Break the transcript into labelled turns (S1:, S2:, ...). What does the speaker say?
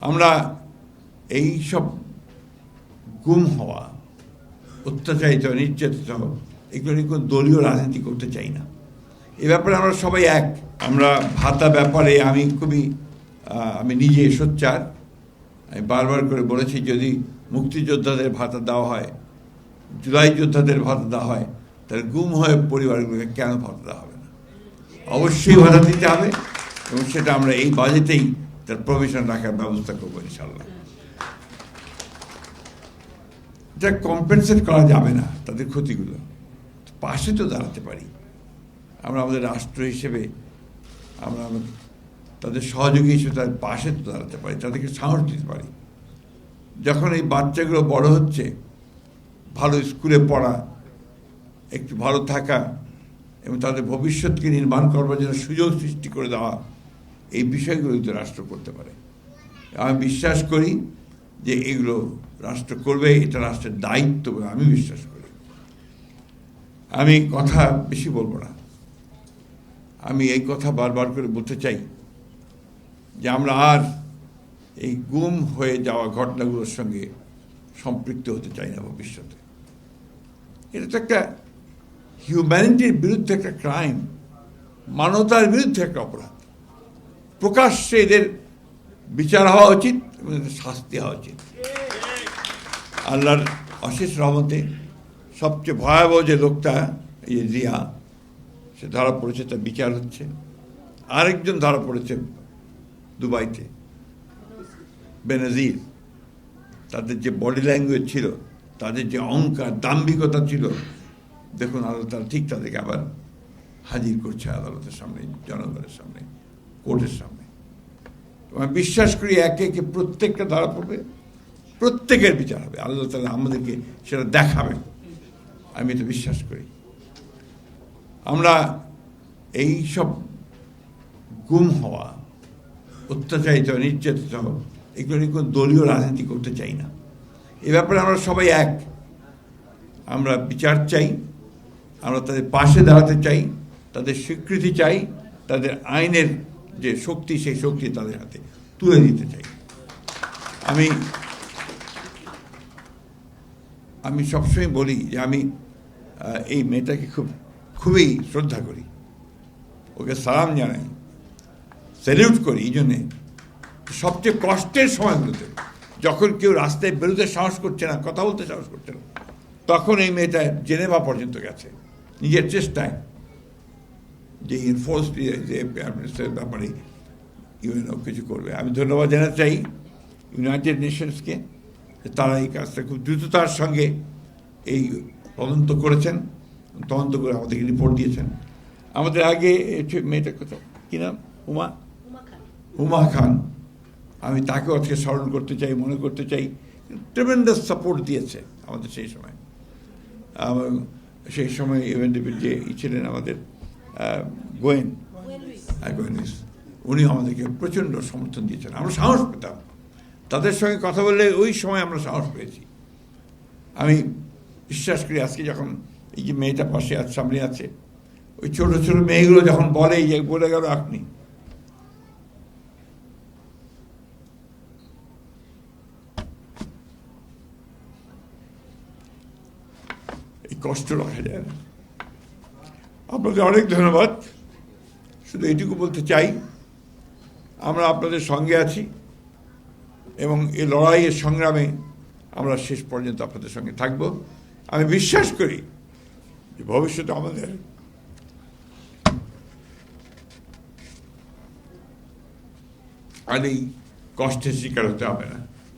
S1: আমরা এই সব গুম হওয়া, অত্যাচারিত, নির্যাতিত, এগুলো নিয়ে কোনো দলীয় রাজনীতি করতে চাই না। এ ব্যাপারে আমরা সবাই এক। আমরা ভাতা ব্যাপারে আমি নিজে সোচ্চার। আমি বারবার করে বলেছি, যদি মুক্তিযোদ্ধাদের ভাতা দেওয়া হয়, জুলাই যোদ্ধাদের ভাতা দেওয়া হয়, তাহলে গুম হয়ে পরিবারগুলোকে কেন ভাতা দেওয়া হবে না? অবশ্যই ভাতা দিতে হবে, এবং সেটা আমরা এই বাজেটেই তার প্রভিশন রাখার ব্যবস্থা করবো ইনশাল্লাহ। এটা কম্পেনসেট করা যাবে না তাদের ক্ষতিগুলো, পাশে তো দাঁড়াতে পারি আমরা। আমাদের রাষ্ট্র হিসেবে আমরা তাদের সহযোগী হিসেবে তাদের পাশে তো দাঁড়াতে পারি, তাদেরকে সাহস দিতে পারি। যখন এই বাচ্চাগুলো বড় হচ্ছে, ভালো স্কুলে পড়া, একটু ভালো থাকা এবং তাদের ভবিষ্যৎকে নির্মাণ করবার জন্য সুযোগ সৃষ্টি করে দেওয়া, এই বিষয়গুলোই তো রাষ্ট্র করতে পারে। আমি বিশ্বাস করি যে এগুলো রাষ্ট্র করবে, এটা রাষ্ট্রের দায়িত্ব বলে আমি বিশ্বাস করি। আমি কথা বেশি বলবো না। আমি এই কথা বারবার করে বলতে চাই যে আমরা আর এই গুম হয়ে যাওয়া ঘটনাগুলোর সঙ্গে সম্পৃক্ত হতে চাই না ভবিষ্যতে। এটা তো একটা হিউম্যানিটির বিরুদ্ধে একটা ক্রাইম, মানবতার বিরুদ্ধে একটা অপরাধ। প্রকাশ্যে এদের বিচার হওয়া উচিত এবং এদের শাস্তি হওয়া উচিত। আল্লাহর অশেষ রহমতে সবচেয়ে ভয়াবহ যে লোকটা, এই যে জিয়া, সে ধরা পড়েছে, তার বিচার হচ্ছে। আরেকজন ধরা পড়েছে দুবাইতে, বেনজির। তাদের যে বডি ল্যাঙ্গুয়েজ ছিল, তাদের যে অহংকার, দাম্ভিকতা ছিল, দেখুন আল্লাহ তারা ঠিক তাদেরকে আবার হাজির করছে আদালতের সামনে, জনগণের সামনে, কোর্টের সামনে। আমি বিশ্বাস করি একে একে প্রত্যেকটা ধরা পড়বে, প্রত্যেকের বিচার হবে, আল্লাহ তাআলা আমাদেরকে সেটা দেখাবেন, আমি এটা বিশ্বাস করি। আমরা এই সব গুম হওয়া, অত্যাচারিত, নির্যাতিত, এগুলো নিয়ে কোনো দলীয় রাজনীতি করতে চাই না। এ ব্যাপারে আমরা সবাই এক। আমরা বিচার চাই, আমরা তাদের পাশে দাঁড়াতে চাই, তাদের স্বীকৃতি চাই, তাদের আইনের যে শক্তি, সেই শক্তি তাদের হাতে তুলে দিতে চাই। আমি সবসময় বলি যে আমি এই মেয়েটাকে খুবই শ্রদ্ধা করি, ওকে সালাম জানাই, স্যালিউট করি। এই জন্যে সবচেয়ে কষ্টের সময়গুলোতে, যখন কেউ রাস্তায় বেরোতে সাহস করছে না, কথা বলতে সাহস করছে না, তখন এই মেয়েটা জেনেভা পর্যন্ত গেছে নিজের চেষ্টায়, যে এনফোর্সড ব্যাপারে ইউএনও কিছু করবে। আমি ধন্যবাদ জানাতে চাই ইউনাইটেড নেশনসকে, তারা এই কাজটা খুব দ্রুততার সঙ্গে এই তদন্ত করেছেন, তদন্ত করে আমাদেরকে রিপোর্ট দিয়েছেন। আমাদের আগে মেয়েটার কথা কী নাম, হুমা খান, আমি তাকেও আজকে স্মরণ করতে চাই, মনে করতে চাই। ট্রেমেন্ডাস সাপোর্ট দিয়েছে আমাদের সেই সময়। সেই সময় ইউএনডিপির যে ছিলেন আমাদের গোয়েন, উনি আমাদেরকে প্রচণ্ড সমর্থন দিয়েছেন। আমরা সাহস পেতাম তাদের সঙ্গে কথা বললে, ওই সময় আমরা সাহস পেয়েছি। আমি বিশ্বাস করি আজকে যখন এই যে মেয়েটা পাশে সামনে আছে, ওই ছোট ছোট মেয়েগুলো যখন বলে, যে বলে গেল আপনি, এই কষ্ট রাখা যায় না। আপনাদের অনেক ধন্যবাদ। শুধু এটুকু বলতে চাই, আমরা আপনাদের সঙ্গে আছি এবং এই লড়াইয়ের সংগ্রামে আমরা শেষ পর্যন্ত আপনাদের সঙ্গে থাকব। আমি বিশ্বাস করি যে ভবিষ্যতে আমাদের আর এই কষ্টের শিকার হতে হবে না।